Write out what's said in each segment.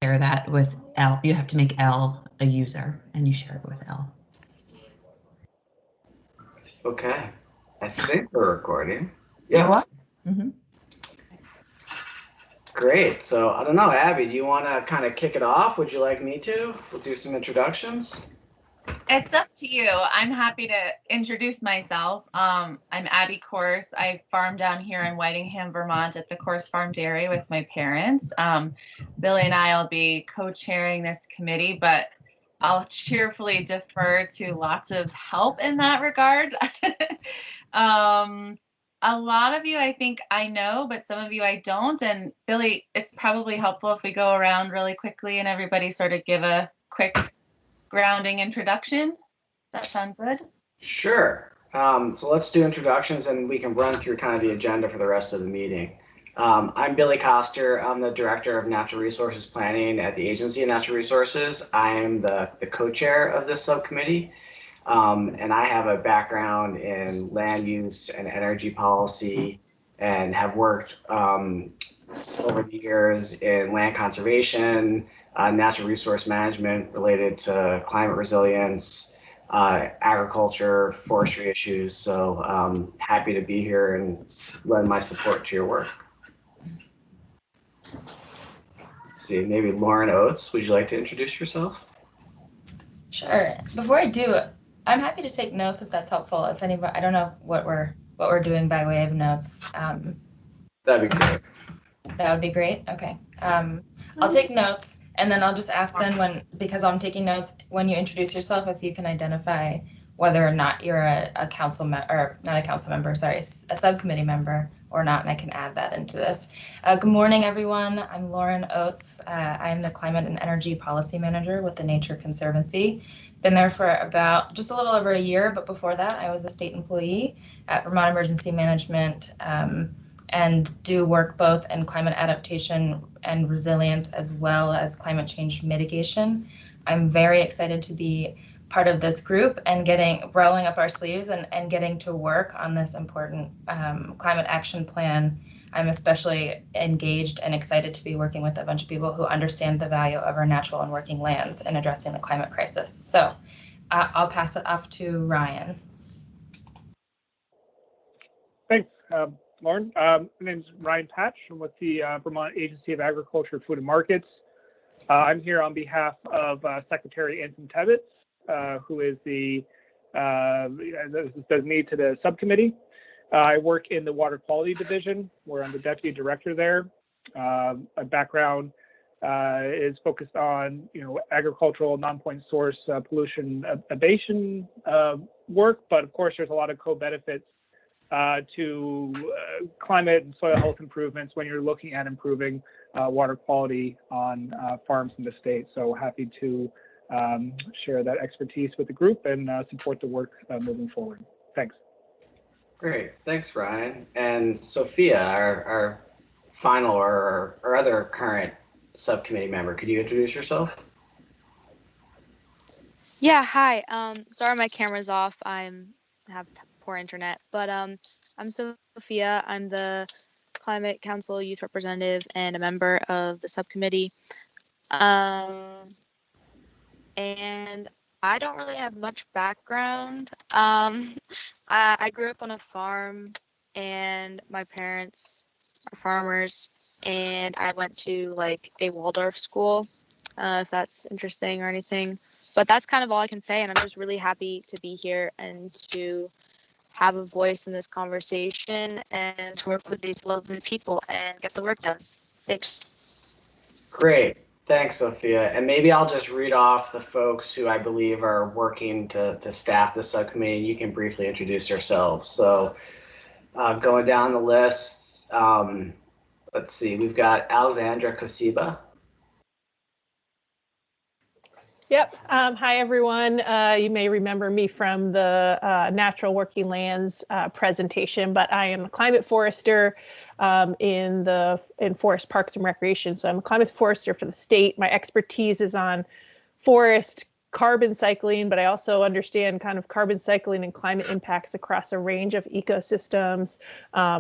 share that with L. You have to make L a user, and you share it with L. Okay. I think we're recording. Yeah. What? Mm-hmm. Great. So I don't know, Abby, do you want to kind of kick it off? Would you like me to? We'll do some introductions. It's up to you. I'm happy to introduce myself. I'm Abby Course. I farm down here in Whitingham, Vermont at the Course Farm Dairy with my parents. Billy and I will be co-chairing this committee, but I'll cheerfully defer to lots of help in that regard. A lot of you I think I know, but some of you I don't. And Billy, it's probably helpful if we go around really quickly and everybody sort of give a quick grounding introduction. Does that sound good? Sure. So let's do introductions and we can run through kind of the agenda for the rest of the meeting. I'm Billy Coster. I'm the Director of Natural Resources Planning at the Agency of Natural Resources. I am the co-chair of this subcommittee. And I have a background in land use and energy policy and have worked over the years in land conservation, natural resource management related to climate resilience, agriculture, forestry issues. So happy to be here and lend my support to your work. Let's see, maybe Lauren Oates, would you like to introduce yourself? Sure. Before I do, I'm happy to take notes if that's helpful. If anybody, I don't know what we're doing by way of notes. That'd be great. That would be great. Okay. I'll take notes and then I'll just ask them because I'm taking notes, when you introduce yourself, if you can identify whether or not you're a council member, or not a council member, sorry, a subcommittee member or not, and I can add that into this. Good morning, everyone. I'm Lauren Oates. I'm the Climate and Energy Policy Manager with the Nature Conservancy. Been there for about just a little over a year, but before that, I was a state employee at Vermont Emergency Management, and do work both in climate adaptation and resilience as well as climate change mitigation. I'm very excited to be part of this group and rolling up our sleeves and getting to work on this important climate action plan. I'm especially engaged and excited to be working with a bunch of people who understand the value of our natural and working lands in addressing the climate crisis. So I'll pass it off to Ryan. Thanks, Lauren. My name is Ryan Patch. I'm with the Vermont Agency of Agriculture, Food and Markets. I'm here on behalf of Secretary Anson Tebbetts, who is the designee to the subcommittee. I work in the Water Quality Division, where I'm the Deputy Director there. My background is focused on agricultural non-point source pollution abatement work, but of course there's a lot of co-benefits to climate and soil health improvements when you're looking at improving water quality on farms in the state. So happy to share that expertise with the group and support the work moving forward. Thanks. Great, thanks, Ryan. And Sophia, our final or other current subcommittee member, could you introduce yourself? Yeah, hi. Sorry my camera's off. I have poor internet, but I'm Sophia. I'm the Climate Council Youth Representative and a member of the subcommittee. And I don't really have much background. I grew up on a farm and my parents are farmers, and I went to like a Waldorf school, if that's interesting or anything. But that's kind of all I can say, and I'm just really happy to be here and to have a voice in this conversation and to work with these lovely people and get the work done. Thanks. Great. Thanks, Sophia. And maybe I'll just read off the folks who I believe are working to staff the subcommittee. You can briefly introduce yourselves. So going down the list, let's see, we've got Alexandra Kosiba. Yep. Hi, everyone. You may remember me from the Natural Working Lands presentation, but I am a climate forester in Forest Parks and Recreation. So I'm a climate forester for the state. My expertise is on forest carbon cycling, but I also understand kind of carbon cycling and climate impacts across a range of ecosystems,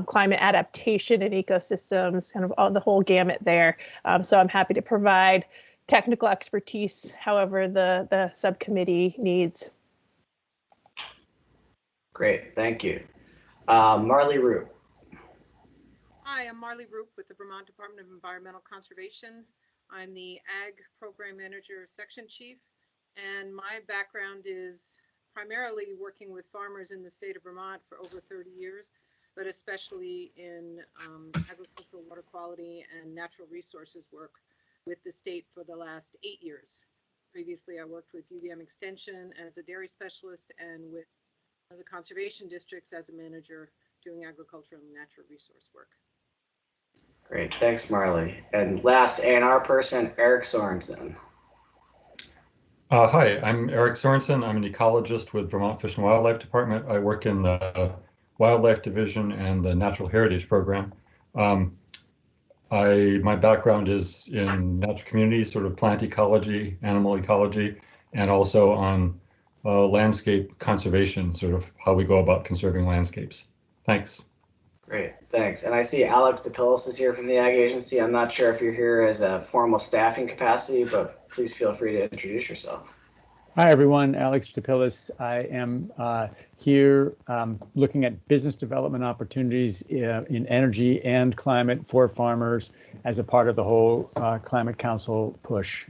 climate adaptation in ecosystems, kind of all the whole gamut there. So I'm happy to provide technical expertise, however the subcommittee needs. Great, thank you. Marley Root. Hi, I'm Marley Roop with the Vermont Department of Environmental Conservation. I'm the Ag Program Manager Section Chief, and my background is primarily working with farmers in the state of Vermont for over 30 years, but especially in agricultural water quality and natural resources work with the state for the last 8 years. Previously, I worked with UVM Extension as a dairy specialist and with the conservation districts as a manager doing agricultural and natural resource work. Great, thanks, Marley. And last A&R person, Eric Sorensen. Hi, I'm Eric Sorensen. I'm an ecologist with Vermont Fish and Wildlife Department. I work in the Wildlife Division and the Natural Heritage Program. My background is in natural communities, sort of plant ecology, animal ecology, and also on landscape conservation, sort of how we go about conserving landscapes. Thanks. Great, thanks. And I see Alex DePillis is here from the Ag Agency. I'm not sure if you're here as a formal staffing capacity, but please feel free to introduce yourself. Hi, everyone. Alex DePillis. I am here looking at business development opportunities in energy and climate for farmers as a part of the whole Climate Council push.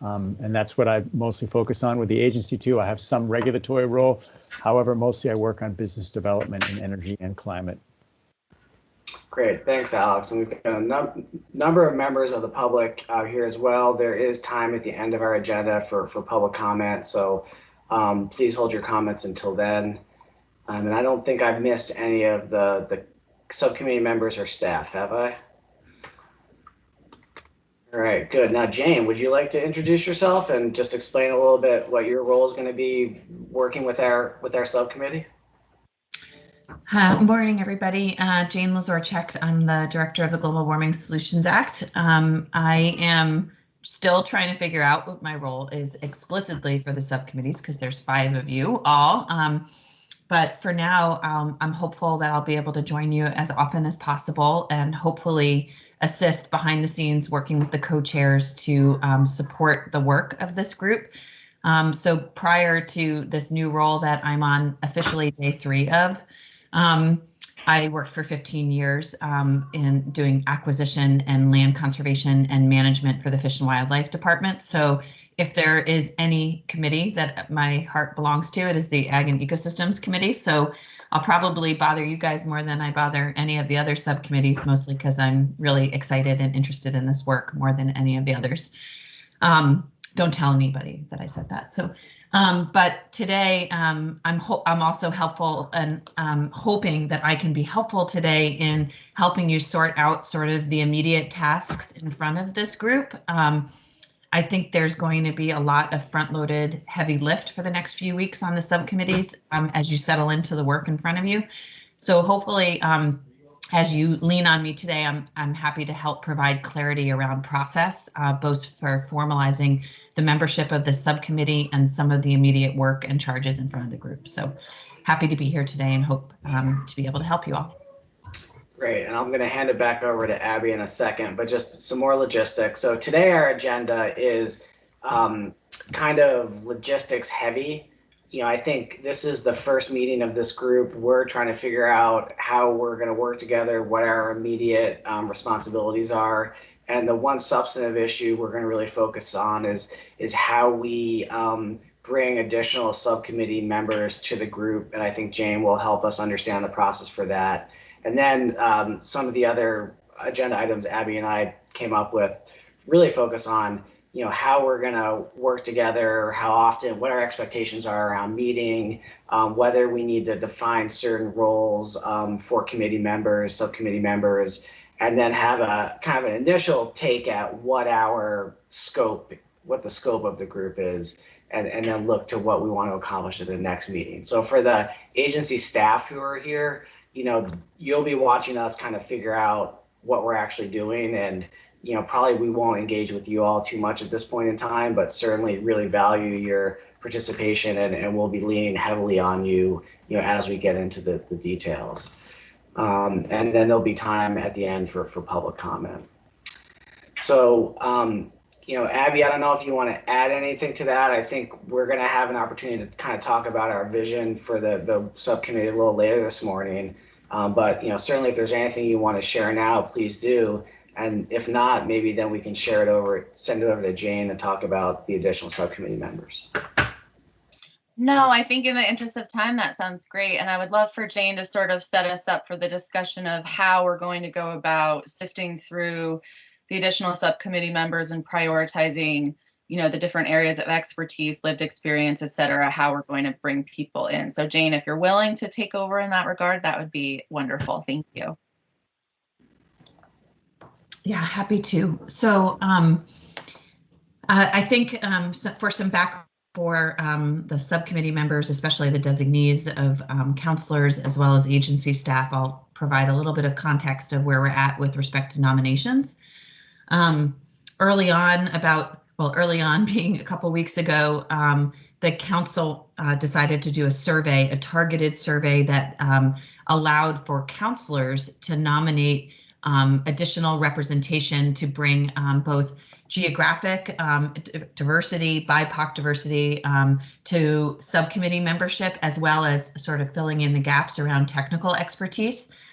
And that's what I mostly focus on with the agency too. I have some regulatory role. However, mostly I work on business development in energy and climate. Great, thanks, Alex. And we've got a number of members of the public here as well. There is time at the end of our agenda for public comment, so please hold your comments until then. And I don't think I've missed any of the subcommittee members or staff, have I? All right, good. Now, Jane, would you like to introduce yourself and just explain a little bit what your role is going to be working with our subcommittee? Good morning, everybody. Jane Lazorchek. I'm the director of the Global Warming Solutions Act. I am still trying to figure out what my role is explicitly for the subcommittees because there's 5 of you all. But for now, I'm hopeful that I'll be able to join you as often as possible and hopefully assist behind the scenes working with the co-chairs to support the work of this group. So prior to this new role that I'm on officially day 3 of, I worked for 15 years in doing acquisition and land conservation and management for the Fish and Wildlife Department. So if there is any committee that my heart belongs to, it is the Ag and Ecosystems Committee. So I'll probably bother you guys more than I bother any of the other subcommittees, mostly because I'm really excited and interested in this work more than any of the others. Don't tell anybody that I said that. So, but today I'm also helpful and hoping that I can be helpful today in helping you sort out sort of the immediate tasks in front of this group. I think there's going to be a lot of front-loaded heavy lift for the next few weeks on the subcommittees as you settle into the work in front of you. So hopefully, as you lean on me today, I'm happy to help provide clarity around process, both for formalizing the membership of the subcommittee and some of the immediate work and charges in front of the group. So happy to be here today and hope to be able to help you all. Great, and I'm going to hand it back over to Abby in a second, but just some more logistics. So today our agenda is kind of logistics heavy. You know, I think this is the first meeting of this group. We're trying to figure out how we're going to work together, what our immediate responsibilities are. And the one substantive issue we're going to really focus on is how we bring additional subcommittee members to the group. And I think Jane will help us understand the process for that. And then some of the other agenda items Abby and I came up with really focus on, you know, how we're going to work together, how often, what our expectations are around meeting, whether we need to define certain roles for committee members, subcommittee members, and then have a kind of an initial take at what our scope, what the scope of the group is, and then look to what we want to accomplish at the next meeting. So for the agency staff who are here, you know, you'll be watching us kind of figure out what we're actually doing, and you know, probably we won't engage with you all too much at this point in time, but certainly really value your participation, and we'll be leaning heavily on you, you know, as we get into the details. And then there'll be time at the end for public comment. So Abby, I don't know if you want to add anything to that. I think we're going to have an opportunity to kind of talk about our vision for the subcommittee a little later this morning. But certainly if there's anything you want to share now, please do. And if not, maybe then we can share it over, send it over to Jane and talk about the additional subcommittee members. No, I think in the interest of time, that sounds great. And I would love for Jane to sort of set us up for the discussion of how we're going to go about sifting through the additional subcommittee members and prioritizing, the different areas of expertise, lived experience, et cetera, how we're going to bring people in. So Jane, if you're willing to take over in that regard, that would be wonderful. Thank you. Yeah, happy to. So I think for some background for the subcommittee members, especially the designees of counselors as well as agency staff, I'll provide a little bit of context of where we're at with respect to nominations. Early on being a couple weeks ago, the council decided to do a survey, a targeted survey that allowed for counselors to nominate additional representation to bring both geographic diversity, BIPOC diversity to subcommittee membership, as well as sort of filling in the gaps around technical expertise.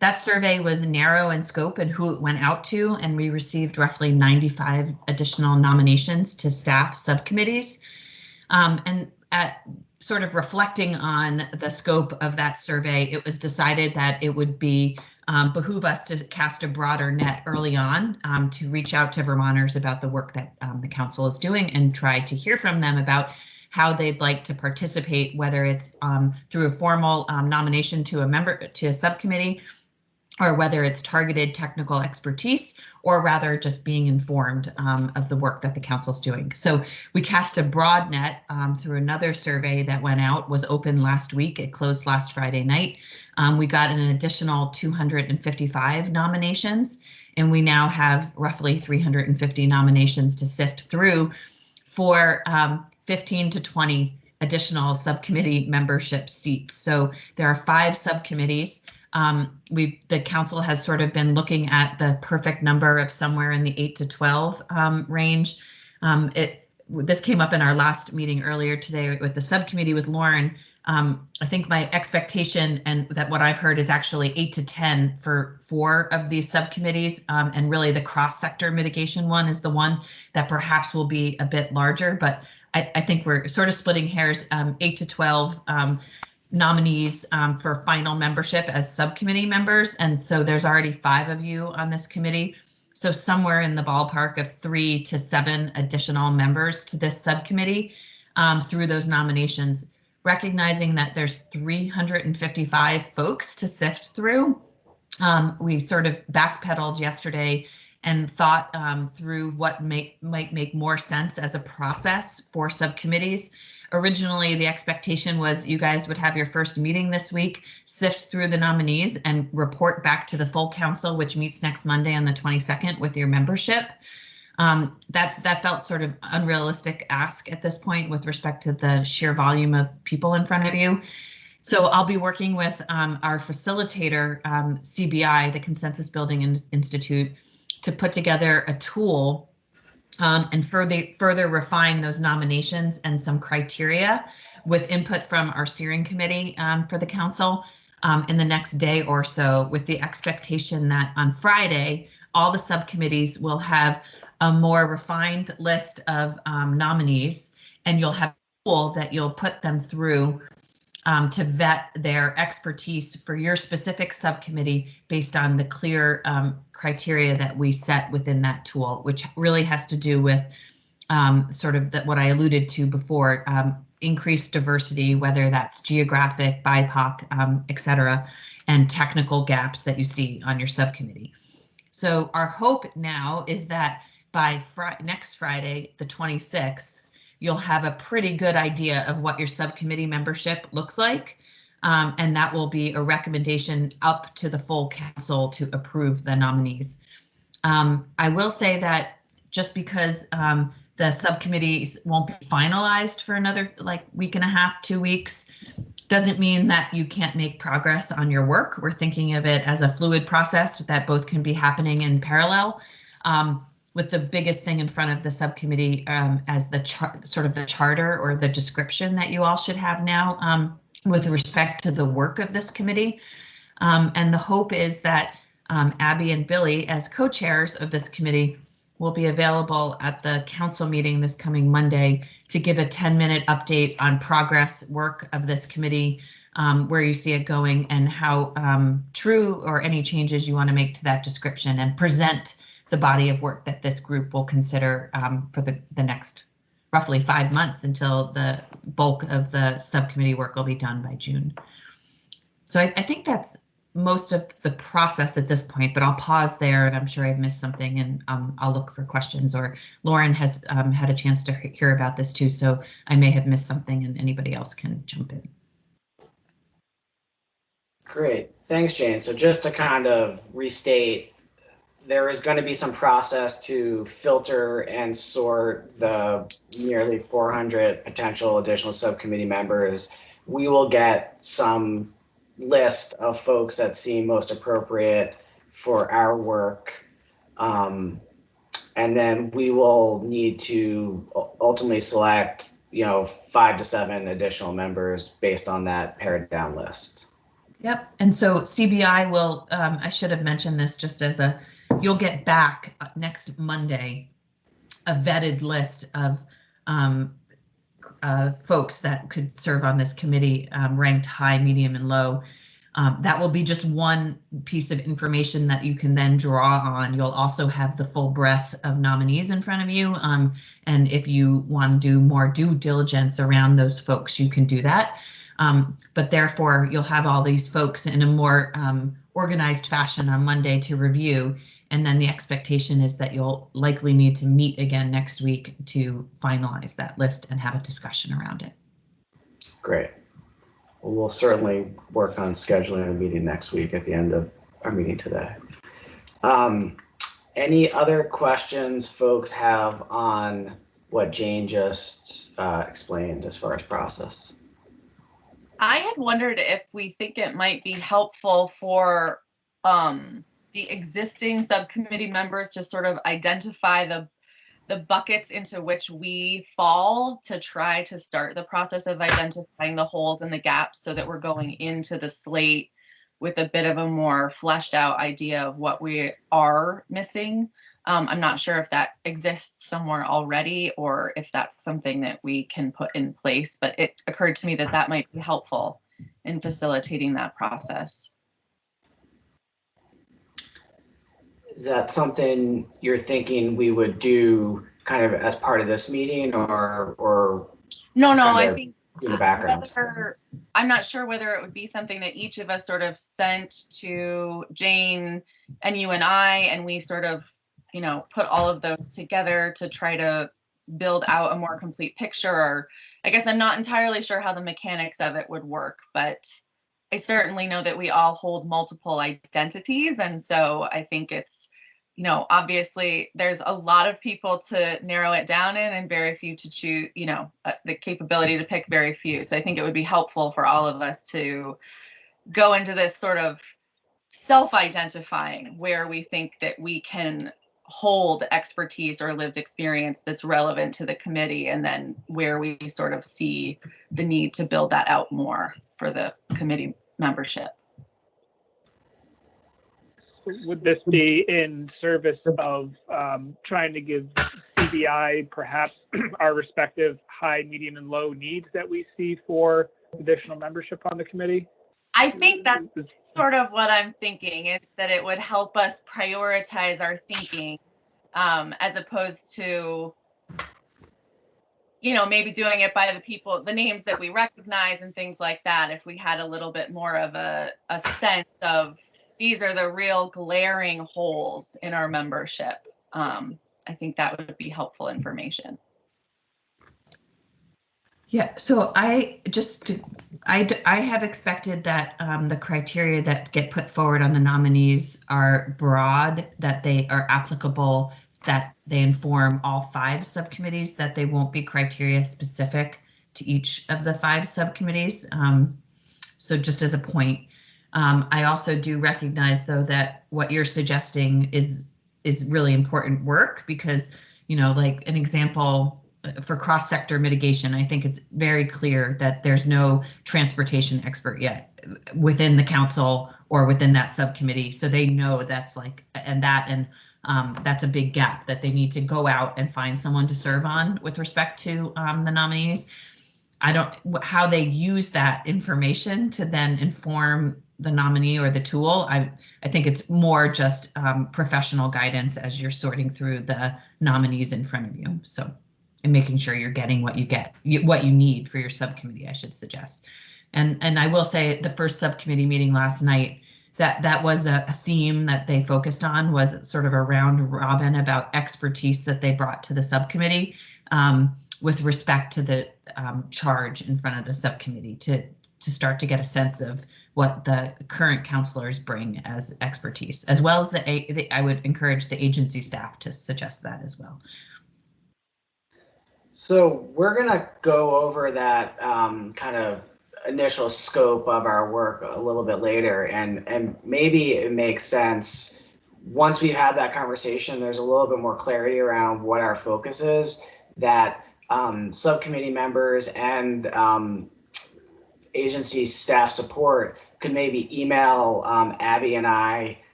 That survey was narrow in scope and who it went out to, and we received roughly 95 additional nominations to staff subcommittees. And sort of reflecting on the scope of that survey, it was decided that it would be behoove us to cast a broader net early on to reach out to Vermonters about the work that the council is doing and try to hear from them about how they'd like to participate, whether it's through a formal nomination to a subcommittee, or whether it's targeted technical expertise, or rather just being informed of the work that the council's doing. So we cast a broad net through another survey that went out, was open last week. It closed last Friday night. We got an additional 255 nominations, and we now have roughly 350 nominations to sift through for 15 to 20 additional subcommittee membership seats. So there are 5 subcommittees. The council has sort of been looking at the perfect number of somewhere in the 8 to 12 range. This came up in our last meeting earlier today with the subcommittee with Lauren. I think my expectation and that what I've heard is actually 8 to 10 for 4 of these subcommittees. And really the cross-sector mitigation one is the one that perhaps will be a bit larger, but I think we're sort of splitting hairs, 8 to 12 nominees for final membership as subcommittee members. And so there's already 5 of you on this committee. So somewhere in the ballpark of 3 to 7 additional members to this subcommittee through those nominations, recognizing that there's 355 folks to sift through. We sort of backpedaled yesterday and thought through what might make more sense as a process for subcommittees. Originally, the expectation was you guys would have your first meeting this week, sift through the nominees, and report back to the full council, which meets next Monday on the 22nd with your membership. That felt sort of unrealistic ask at this point with respect to the sheer volume of people in front of you. So I'll be working with our facilitator, CBI, the Consensus Building Institute, to put together a tool and further refine those nominations and some criteria with input from our steering committee for the council in the next day or so, with the expectation that on Friday, all the subcommittees will have a more refined list of nominees, and you'll have a tool that you'll put them through to vet their expertise for your specific subcommittee based on the clear criteria that we set within that tool, which really has to do with sort of what I alluded to before, increased diversity, whether that's geographic, BIPOC, et cetera, and technical gaps that you see on your subcommittee. So our hope now is that by next Friday, the 26th, you'll have a pretty good idea of what your subcommittee membership looks like. And that will be a recommendation up to the full council to approve the nominees. I will say that just because the subcommittees won't be finalized for another week and a half, 2 weeks, doesn't mean that you can't make progress on your work. We're thinking of it as a fluid process that both can be happening in parallel. with the biggest thing in front of the subcommittee as the sort of the charter or the description that you all should have now with respect to the work of this committee. And the hope is that Abby and Billy, as co-chairs of this committee, will be available at the council meeting this coming Monday to give a 10-minute update on progress work of this committee, where you see it going and how true or any changes you want to make to that description, and present the body of work that this group will consider for the next roughly 5 months until the bulk of the subcommittee work will be done by June. So I think that's most of the process at this point, but I'll pause there, and I'm sure I've missed something, and I'll look for questions, or Lauren has had a chance to hear about this too, so I may have missed something and anybody else can jump in. Great, thanks, Jane. So just to kind of restate, there is going to be some process to filter and sort the nearly 400 potential additional subcommittee members. We will get some list of folks that seem most appropriate for our work. And then we will need to ultimately select, 5 to 7 additional members based on that pared down list. Yep. And so CBI will, I should have mentioned this just as you'll get back next Monday a vetted list of folks that could serve on this committee, ranked high, medium, and low. That will be just one piece of information that you can then draw on. You'll also have the full breadth of nominees in front of you. And if you want to do more due diligence around those folks, you can do that. But therefore, you'll have all these folks in a more organized fashion on Monday to review. And then the expectation is that you'll likely need to meet again next week to finalize that list and have a discussion around it. Great. Well, we'll certainly work on scheduling a meeting next week at the end of our meeting today. Any other questions folks have on what Jane just explained as far as process? I had wondered if we think it might be helpful for the existing subcommittee members to sort of identify the buckets into which we fall, to try to start the process of identifying the holes and the gaps, so that we're going into the slate with a bit of a more fleshed out idea of what we are missing. I'm not sure if that exists somewhere already or if that's something that we can put in place, but it occurred to me that that might be helpful in facilitating that process. Is that something you're thinking we would do kind of as part of this meeting, or No, I think in the background? I'm not sure whether it would be something that each of us sort of sent to Jane and you and I, and we sort of, put all of those together to try to build out a more complete picture. Or I guess I'm not entirely sure how the mechanics of it would work, but I certainly know that we all hold multiple identities. And so I think it's, obviously there's a lot of people to narrow it down in and very few to choose, the capability to pick very few. So I think it would be helpful for all of us to go into this sort of self-identifying where we think that we can hold expertise or lived experience that's relevant to the committee, and then where we sort of see the need to build that out more for the committee membership. Would this be in service of trying to give CBI perhaps our respective high, medium, and low needs that we see for additional membership on the committee? I think that's sort of what I'm thinking, is that it would help us prioritize our thinking, as opposed to, maybe doing it by the names that we recognize and things like that. If we had a little bit more of a sense of, these are the real glaring holes in our membership, I think that would be helpful information. Yeah, so I have expected that the criteria that get put forward on the nominees are broad, that they are applicable, that they inform all 5 subcommittees, that they won't be criteria specific to each of the 5 subcommittees. So just as a point, I also do recognize, though, that what you're suggesting is is really important work because, you know, like an example for cross-sector mitigation, I think it's very clear that there's no transportation expert yet within the council or within that subcommittee. So they know that's like, and that's a big gap that they need to go out and find someone to serve on with respect to the nominees. I don't, how they use that information to then inform the nominee or the tool. I think it's more just professional guidance as you're sorting through the nominees in front of you. So, and making sure you're getting what you need for your subcommittee, I should suggest. And I will say the first subcommittee meeting last night, that was a theme that they focused on, was sort of a round robin about expertise that they brought to the subcommittee with respect to the charge in front of the subcommittee to start to get a sense of what the current counselors bring as expertise, as well as I would encourage the agency staff to suggest that as well. So we're gonna go over that kind of initial scope of our work a little bit later, and maybe it makes sense once we've had that conversation, there's a little bit more clarity around what our focus is, that subcommittee members and agency staff support could maybe email Abby and I,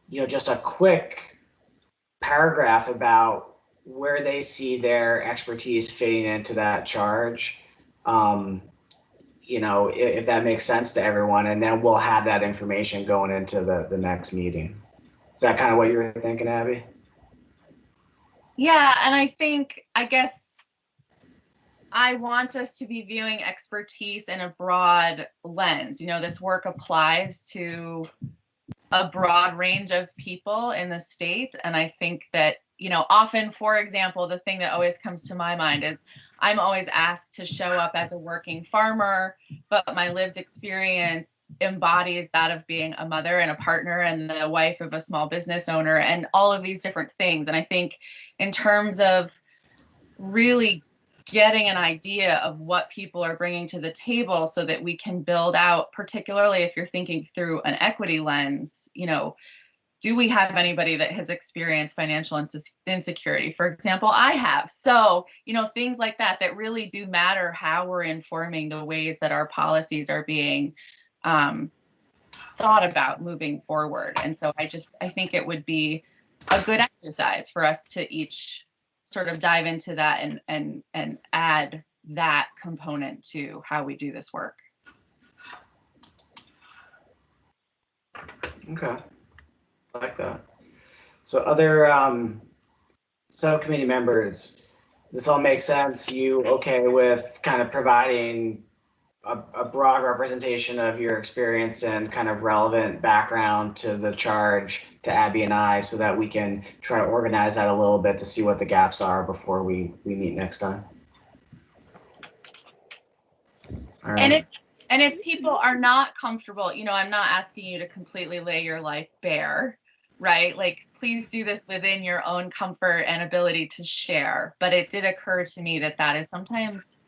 you know, just a quick paragraph about where they see their expertise fitting into that charge. You know, if that makes sense to everyone, and then we'll have that information going into the next meeting. Is that kind of what you were thinking, Abby? Yeah, and I guess I want us to be viewing expertise in a broad lens. You know, this work applies to a broad range of people in the state. And I think that, you know, often, for example, the thing that always comes to my mind is I'm always asked to show up as a working farmer, but my lived experience embodies that of being a mother and a partner and the wife of a small business owner and all of these different things. And I think in terms of really getting an idea of what people are bringing to the table so that we can build out, particularly if you're thinking through an equity lens, you know, do we have anybody that has experienced financial insecurity? For example, I have. So, you know, things like that, that really do matter how we're informing the ways that our policies are being thought about moving forward. And so I think it would be a good exercise for us to each sort of dive into that and add that component to how we do this work. Okay. I like that. So other subcommittee members, this all makes sense? You okay with kind of providing a broad representation of your experience and kind of relevant background to the charge to Abby and I, so that we can try to organize that a little bit to see what the gaps are before we meet next time? All right. And if people are not comfortable, you know, I'm not asking you to completely lay your life bare, right? Like, please do this within your own comfort and ability to share. But it did occur to me that that is sometimes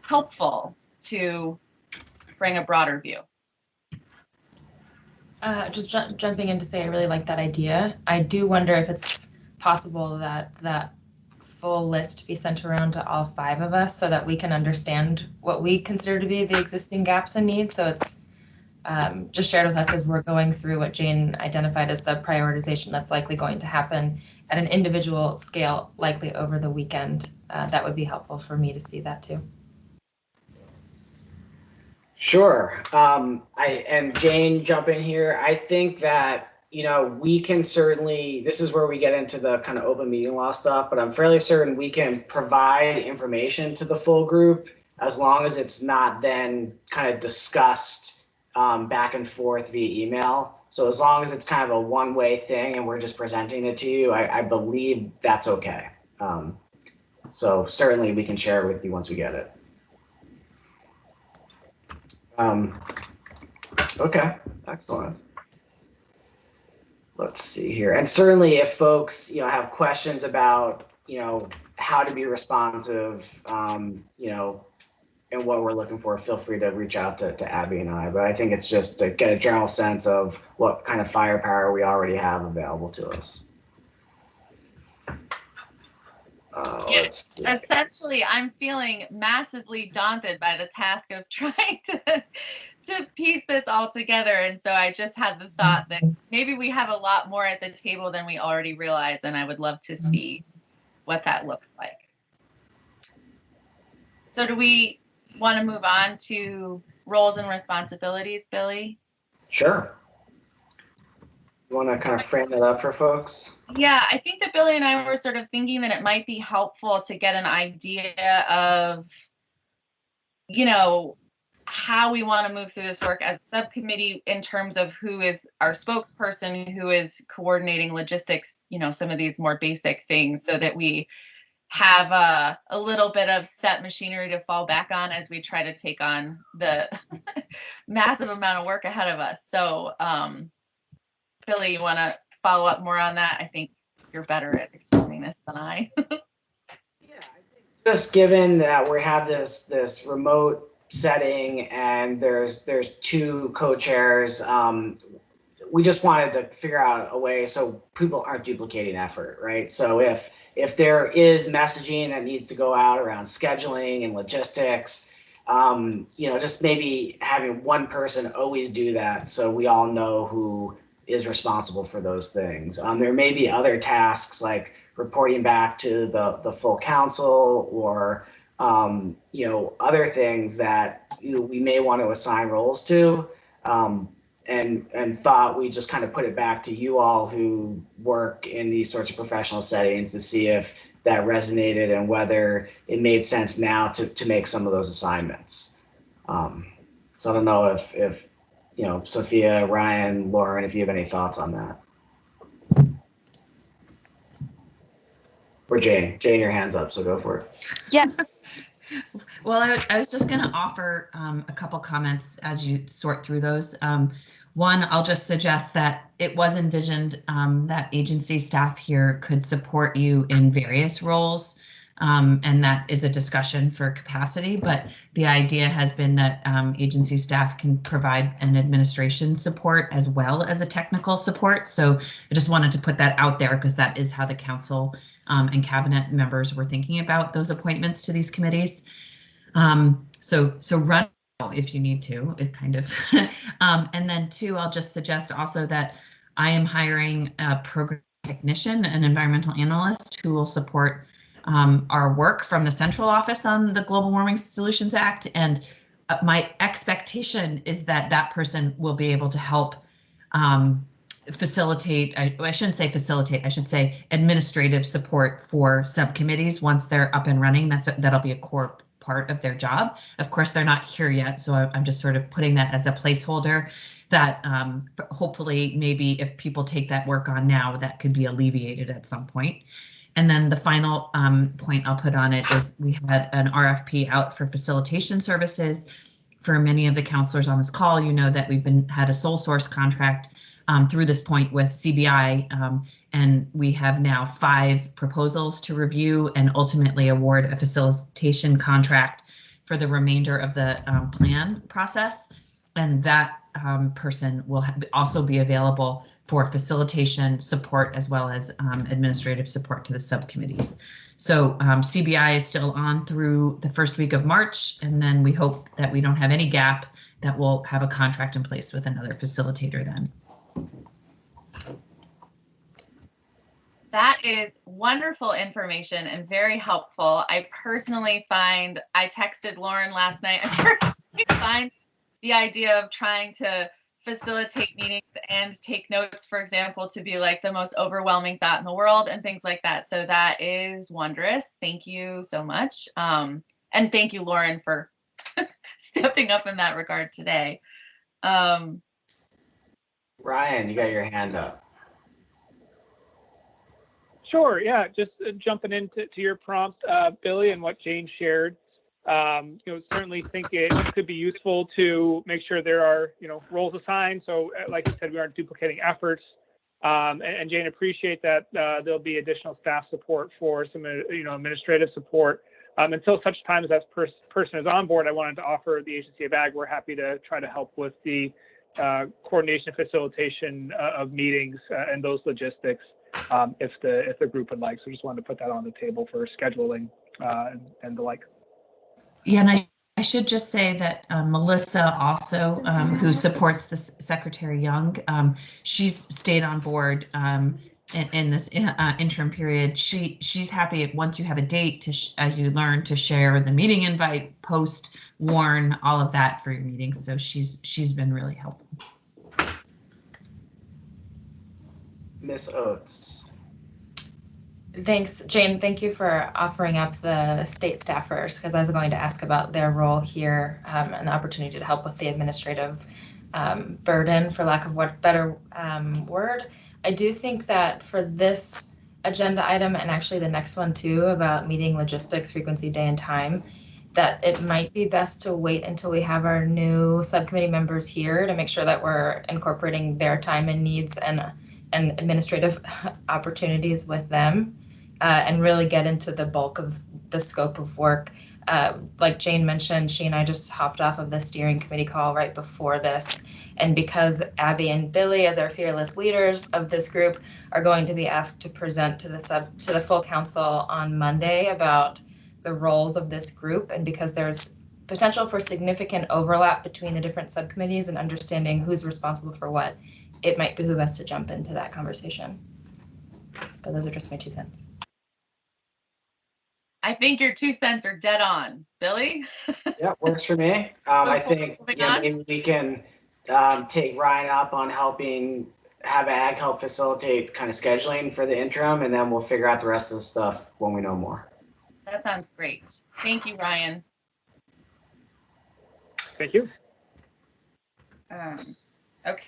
helpful to bring a broader view. Just jumping in to say I really like that idea. I do wonder if it's possible that that full list be sent around to all 5 of us so that we can understand what we consider to be the existing gaps and needs. So it's just shared with us as we're going through what Jane identified as the prioritization that's likely going to happen at an individual scale, likely over the weekend. That would be helpful for me to see that too. Sure. And Jane, jump in here. I think that, you know, we can certainly, this is where we get into the kind of open meeting law stuff, but I'm fairly certain we can provide information to the full group as long as it's not then kind of discussed back and forth via email. So as long as it's kind of a one-way thing and we're just presenting it to you, I believe that's okay. So certainly we can share it with you once we get it. Okay, excellent. Let's see here. And certainly if folks, you know, have questions about, you know, how to be responsive, you know, and what we're looking for, feel free to reach out to Abby and I. But I think it's just to get a general sense of what kind of firepower we already have available to us. Let's see. Essentially, I'm feeling massively daunted by the task of trying to piece this all together. And so I just had the thought that maybe we have a lot more at the table than we already realize, and I would love to see what that looks like. So do we want to move on to roles and responsibilities, Billy? Sure. You want to kind of frame that up for folks? Yeah, I think that Billy and I were sort of thinking that it might be helpful to get an idea of, you know, how we want to move through this work as a subcommittee in terms of who is our spokesperson, who is coordinating logistics, you know, some of these more basic things, so that we have a little bit of set machinery to fall back on as we try to take on the massive amount of work ahead of us. So, Billy, you want to follow up more on that? I think you're better at explaining this than I. Yeah, I think just given that we have this remote setting and there's two co-chairs, we just wanted to figure out a way so people aren't duplicating effort, right? So if there is messaging that needs to go out around scheduling and logistics, you know, just maybe having one person always do that so we all know who is responsible for those things. There may be other tasks like reporting back to the full council or you know, other things that we may want to assign roles to, and thought we just kind of put it back to you all who work in these sorts of professional settings to see if that resonated and whether it made sense now to make some of those assignments. So I don't know if you know, Sophia, Ryan, Lauren, if you have any thoughts on that. Or Jane, your hand's up, so go for it. Yeah. Well, I was just going to offer a couple comments as you sort through those. One, I'll just suggest that it was envisioned that agency staff here could support you in various roles, and that is a discussion for capacity, but the idea has been that agency staff can provide an administration support as well as a technical support. So I just wanted to put that out there because that is how the council and cabinet members were thinking about those appointments to these committees. So run if you need to, it kind of, and then two, I'll just suggest also that I am hiring a program technician, an environmental analyst who will support our work from the central office on the Global Warming Solutions Act. And my expectation is that that person will be able to help facilitate, I shouldn't say facilitate, I should say administrative support for subcommittees once they're up and running. That'll be a core part of their job. Of course, they're not here yet, so I'm just sort of putting that as a placeholder that hopefully maybe if people take that work on now, that could be alleviated at some point. And then the final point I'll put on it is we had an RFP out for facilitation services. For many of the counselors on this call, you know that we've had a sole source contract through this point with CBI, and we have now 5 proposals to review and ultimately award a facilitation contract for the remainder of the plan process. And that person will also be available for facilitation support as well as administrative support to the subcommittees. So CBI is still on through the first week of March, and then we hope that we don't have any gap, that we'll have a contract in place with another facilitator then. That is wonderful information and very helpful. I personally find, I texted Lauren last night, I find the idea of trying to facilitate meetings and take notes, for example, to be like the most overwhelming thought in the world and things like that. So that is wondrous. Thank you so much. And thank you, Lauren, for stepping up in that regard today. Ryan, you got your hand up. Sure, yeah, just jumping into your prompt, Billy, and what Jane shared. Certainly think it could be useful to make sure there are, roles assigned. So like I said, we aren't duplicating efforts. And Jane, appreciate that there'll be additional staff support for some, administrative support. Until such time as that person is on board, I wanted to offer the Agency of Ag. We're happy to try to help with the coordination and facilitation of meetings and those logistics. if the group would like. So just wanted to put that on the table for scheduling and the like. Yeah, and I should just say that Melissa also, who supports the Secretary Young, she's stayed on board in this interim period. She's happy once you have a date to, as you learn, to share the meeting invite, post, warn, all of that for your meetings. So she's been really helpful. Miss Oates. Thanks, Jane. Thank you for offering up the state staffers, because I was going to ask about their role here and the opportunity to help with the administrative burden, for lack of what better word. I do think that for this agenda item, and actually the next one too, about meeting logistics, frequency, day and time, that it might be best to wait until we have our new subcommittee members here to make sure that we're incorporating their time and needs and administrative opportunities with them, and really get into the bulk of the scope of work. Like Jane mentioned, she and I just hopped off of the steering committee call right before this. And because Abby and Billy, as our fearless leaders of this group, are going to be asked to present to the full council on Monday about the roles of this group, and because there's potential for significant overlap between the different subcommittees and understanding who's responsible for what, it might behoove us to jump into that conversation. But those are just my 2 cents. I think your 2 cents are dead on. Billy? Yeah, works for me. I think maybe we can take Ryan up on have Ag help facilitate kind of scheduling for the interim, and then we'll figure out the rest of the stuff when we know more. That sounds great. Thank you, Ryan. Thank you. Okay.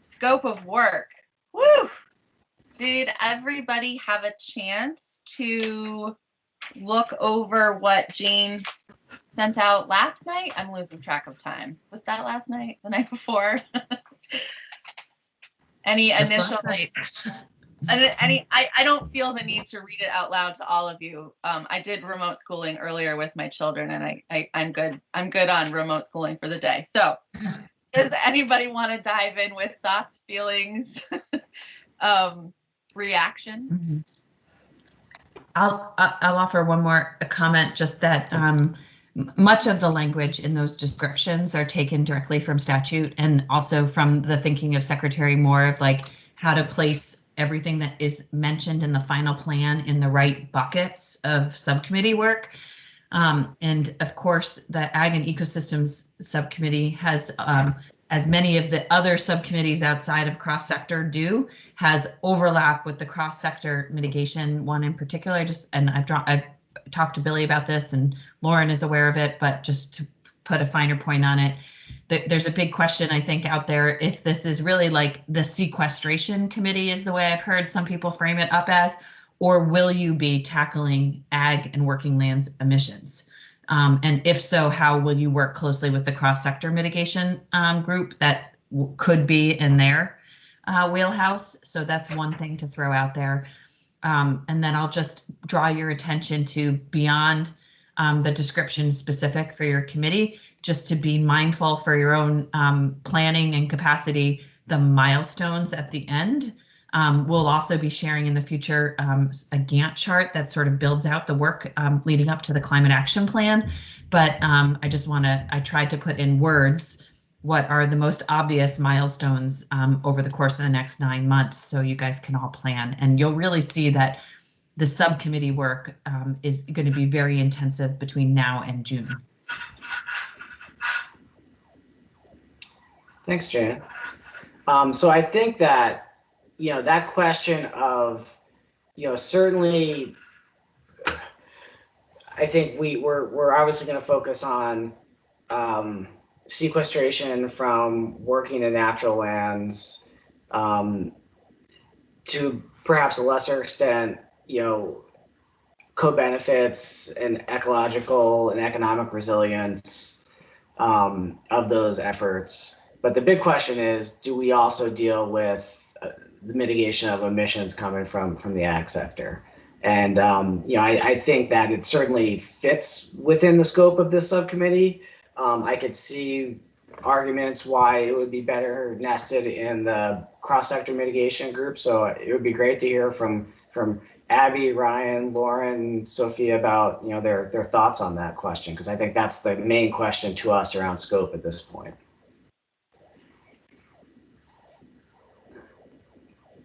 Scope of work. Woo! Did everybody have a chance to look over what Jane sent out last night? I'm losing track of time. Was that last night? The night before? Any Just initial? last night. I don't feel the need to read it out loud to all of you. I did remote schooling earlier with my children, and I'm good. I'm good on remote schooling for the day. So, does anybody want to dive in with thoughts, feelings, reactions? Mm-hmm. I'll offer one more comment, just that much of the language in those descriptions are taken directly from statute, and also from the thinking of Secretary Moore of like how to place everything that is mentioned in the final plan in the right buckets of subcommittee work. And of course, the Ag and Ecosystems Subcommittee has, as many of the other subcommittees outside of cross-sector do, has overlap with the cross-sector mitigation one in particular. I've talked to Billy about this, and Lauren is aware of it, but just to put a finer point on it, there's a big question, I think, out there if this is really like the sequestration committee is the way I've heard some people frame it up as, or will you be tackling ag and working lands emissions? And if so, how will you work closely with the cross-sector mitigation group that could be in their wheelhouse? So that's one thing to throw out there. And then I'll just draw your attention to beyond the description specific for your committee, just to be mindful for your own planning and capacity, the milestones at the end. We'll also be sharing in the future a Gantt chart that sort of builds out the work leading up to the climate action plan. But I tried to put in words what are the most obvious milestones over the course of the next 9 months, so you guys can all plan. And you'll really see that the subcommittee work is going to be very intensive between now and June. Thanks, Jane. So I think that, that question of, certainly, I think we're obviously going to focus on sequestration from working in natural lands, to perhaps a lesser extent, co-benefits and ecological and economic resilience of those efforts. But the big question is, do we also deal with the mitigation of emissions coming from the ag sector? And I think that it certainly fits within the scope of this subcommittee. I could see arguments why it would be better nested in the cross-sector mitigation group. So it would be great to hear from Abby, Ryan, Lauren, Sophia about their thoughts on that question, because I think that's the main question to us around scope at this point.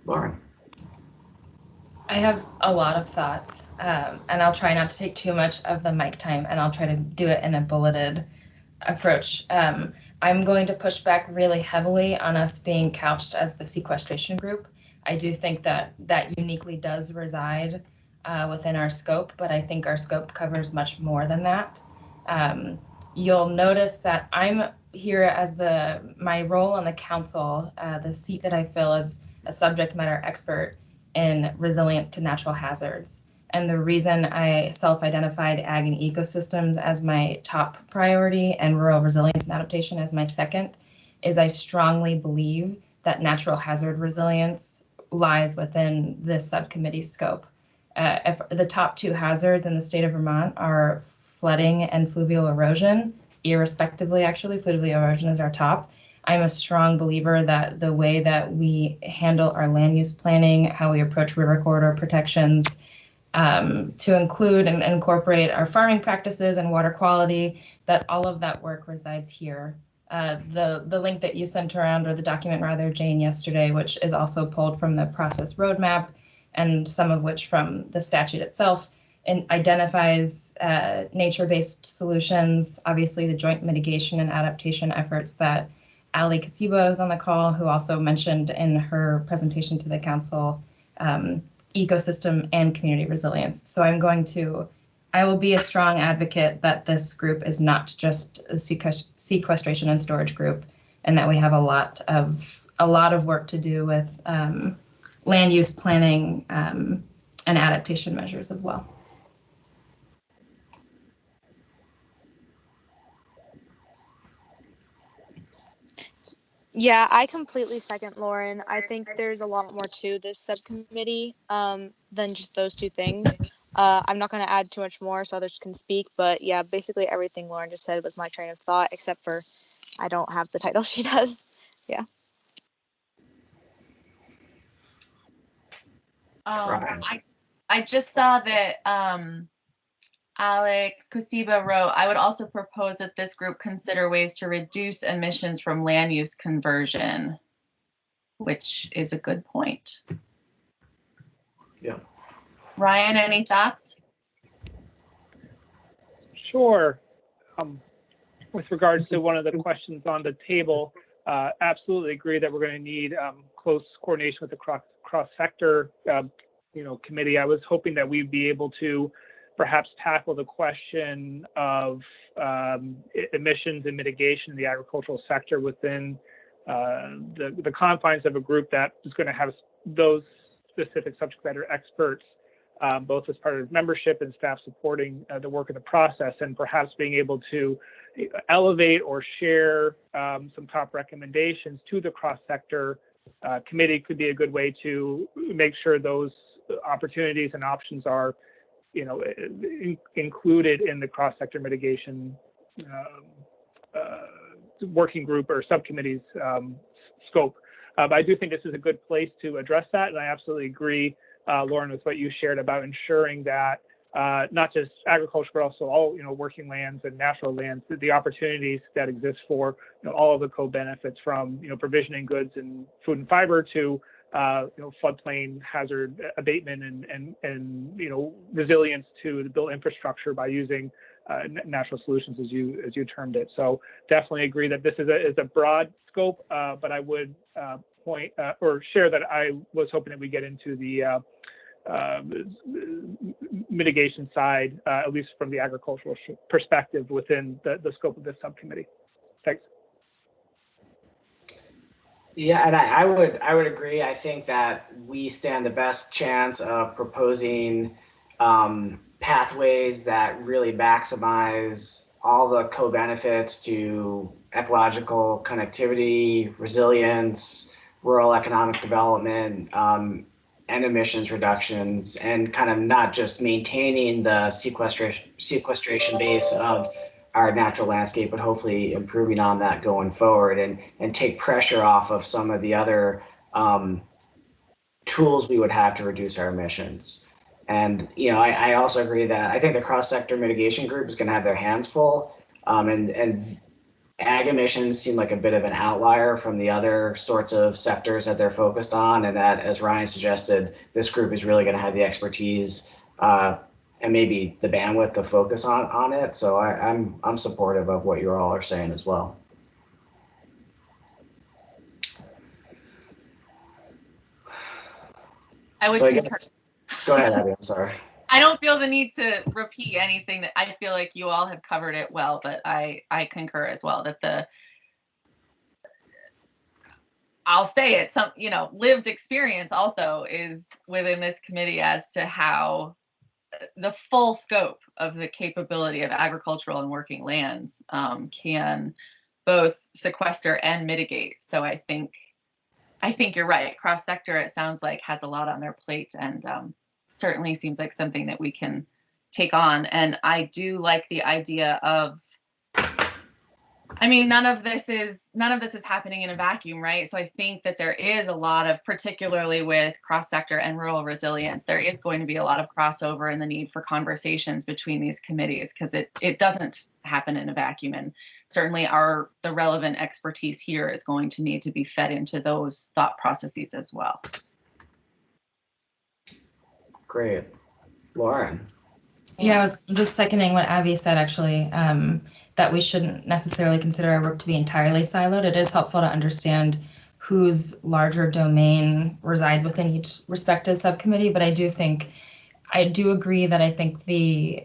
Lauren. I have a lot of thoughts, and I'll try not to take too much of the mic time, and I'll try to do it in a bulleted approach. I'm going to push back really heavily on us being couched as the sequestration group. I do think that that uniquely does reside within our scope, but I think our scope covers much more than that. You'll notice that I'm here as my role on the council, the seat that I fill as a subject matter expert in resilience to natural hazards. And the reason I self-identified ag and ecosystems as my top priority and rural resilience and adaptation as my second is I strongly believe that natural hazard resilience lies within this subcommittee scope. If the top two hazards in the state of Vermont are flooding and fluvial erosion, irrespectively, actually, fluvial erosion is our top. I'm a strong believer that the way that we handle our land use planning, how we approach river corridor protections, to include and incorporate our farming practices and water quality, that all of that work resides here. The link that you sent around, or the document rather, Jane, yesterday, which is also pulled from the process roadmap and some of which from the statute itself, and identifies nature-based solutions, obviously the joint mitigation and adaptation efforts that Ali Kasiba is on the call, who also mentioned in her presentation to the council, ecosystem and community resilience. So I will be a strong advocate that this group is not just a sequestration and storage group, and that we have a lot of work to do with land use planning and adaptation measures as well. Yeah, I completely second Lauren. I think there's a lot more to this subcommittee than just those two things. I'm not going to add too much more so others can speak, but yeah, basically everything Lauren just said was my train of thought, except for I don't have the title she does. Yeah. I just saw that Alex Kosiba wrote, I would also propose that this group consider ways to reduce emissions from land use conversion, which is a good point. Yeah. Ryan, any thoughts? Sure. With regards to one of the questions on the table, absolutely agree that we're going to need close coordination with the cross-sector committee. I was hoping that we'd be able to perhaps tackle the question of emissions and mitigation in the agricultural sector within the confines of a group that is going to have those specific subject matter experts, both as part of membership and staff supporting the work of the process, and perhaps being able to elevate or share some top recommendations to the cross-sector committee could be a good way to make sure those opportunities and options are included in the cross-sector mitigation working group or subcommittee's scope. But I do think this is a good place to address that, and I absolutely agree, Lauren, with what you shared about ensuring that not just agriculture, but also all working lands and natural lands, the opportunities that exist for all of the co-benefits from provisioning goods and food and fiber to floodplain hazard abatement and resilience to the built infrastructure by using natural solutions, as you termed it. So definitely agree that this is a broad scope, but I would point or share that I was hoping that we get into the mitigation side, at least from the agricultural perspective within the scope of this subcommittee. Thanks. Yeah, and I would agree. I think that we stand the best chance of proposing pathways that really maximize all the co-benefits to ecological connectivity, resilience, rural economic development, and emissions reductions, and kind of not just maintaining the sequestration base of our natural landscape, but hopefully improving on that going forward, and take pressure off of some of the other tools we would have to reduce our emissions. And I also agree that I think the cross-sector mitigation group is going to have their hands full, and ag emissions seem like a bit of an outlier from the other sorts of sectors that they're focused on, and that, as Ryan suggested, this group is really going to have the expertise and maybe the bandwidth to focus on it. So I'm supportive of what you all are saying as well. I would concur. Go ahead, Abby. I'm sorry. I don't feel the need to repeat anything that I feel like you all have covered it well, but I concur as well that I'll say it, some, lived experience also is within this committee as to how the full scope of the capability of agricultural and working lands can both sequester and mitigate. So I think you're right. Cross sector, it sounds like, has a lot on their plate, and certainly seems like something that we can take on. And I do like the idea of, none of this is happening in a vacuum, right? So I think that there is a lot of, particularly with cross-sector and rural resilience, there is going to be a lot of crossover and the need for conversations between these committees, because it doesn't happen in a vacuum. And certainly the relevant expertise here is going to need to be fed into those thought processes as well. Great. Lauren. Yeah, I was just seconding what Abby said, actually, that we shouldn't necessarily consider our work to be entirely siloed. It is helpful to understand whose larger domain resides within each respective subcommittee, but I do agree that I think the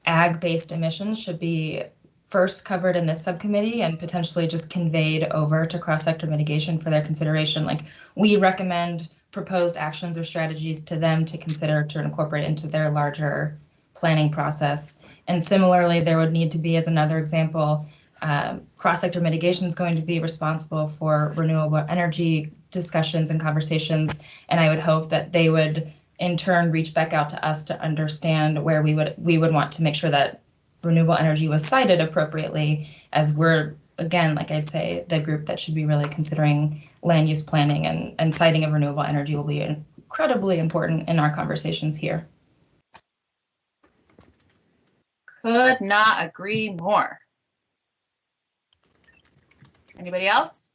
ag-based emissions should be first covered in this subcommittee and potentially just conveyed over to cross-sector mitigation for their consideration. Like, we recommend proposed actions or strategies to them to consider to incorporate into their larger planning process. And similarly, there would need to be, as another example, cross-sector mitigation is going to be responsible for renewable energy discussions and conversations. And I would hope that they would in turn reach back out to us to understand where we would want to make sure that renewable energy was cited appropriately, as we're, again, like I'd say, the group that should be really considering land use planning, and citing of renewable energy will be incredibly important in our conversations here. Could not agree more. Anybody else?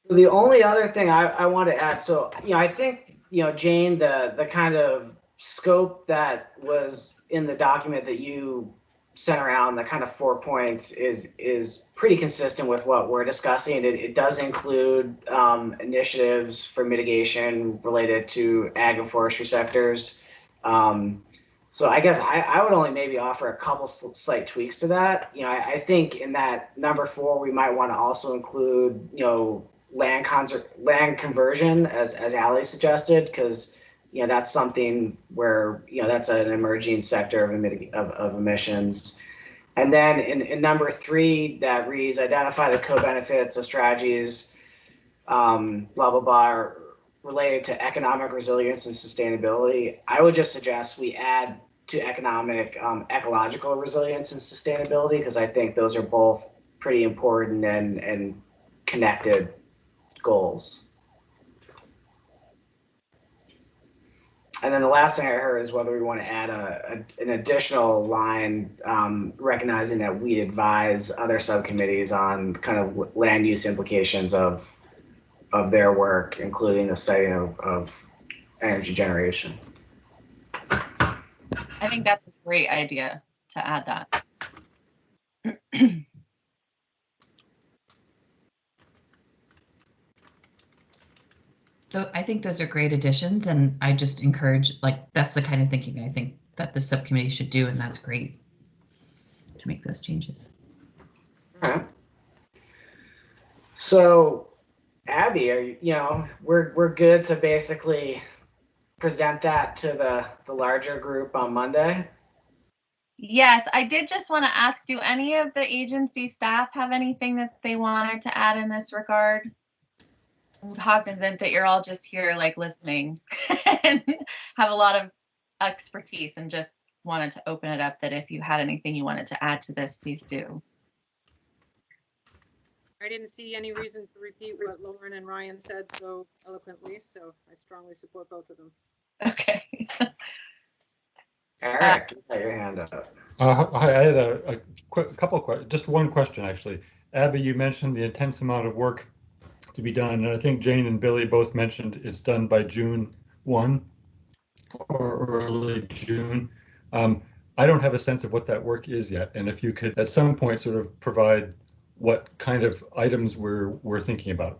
The only other thing I want to add, so I think Jane, the kind of scope that was in the document that you sent around, the kind of 4 points, is pretty consistent with what we're discussing. It does include initiatives for mitigation related to ag and forestry sectors. So I guess I would only maybe offer a couple slight tweaks to that. I think in that number 4, we might want to also include land conversion, as Ali suggested, because that's something where that's an emerging sector of emissions. And then in number 3, that reads, identify the co-benefits of strategies, blah blah blah, related to economic resilience and sustainability. I would just suggest we add to economic ecological resilience and sustainability, because I think those are both pretty important and connected goals. And then the last thing I heard is whether we want to add an additional line recognizing that we advise other subcommittees on kind of land use implications of their work, including the study of energy generation. I think that's a great idea to add that. So I think those are great additions, and I just encourage, that's the kind of thinking I think that the subcommittee should do, and that's great to make those changes. All right. So, Abby, we're good to basically present that to the larger group on Monday? Yes, I did just want to ask, do any of the agency staff have anything that they wanted to add in this regard? I'm cognizant that you're all just here listening and have a lot of expertise, and just wanted to open it up that if you had anything you wanted to add to this, please do. I didn't see any reason to repeat what Lauren and Ryan said so eloquently, so I strongly support both of them. Okay. Eric, you got your hand up. I had a couple of questions, just one question actually. Abby, you mentioned the intense amount of work to be done, and I think Jane and Billy both mentioned it's done by June 1 or early June. I don't have a sense of what that work is yet, and if you could at some point sort of provide what kind of items we're thinking about.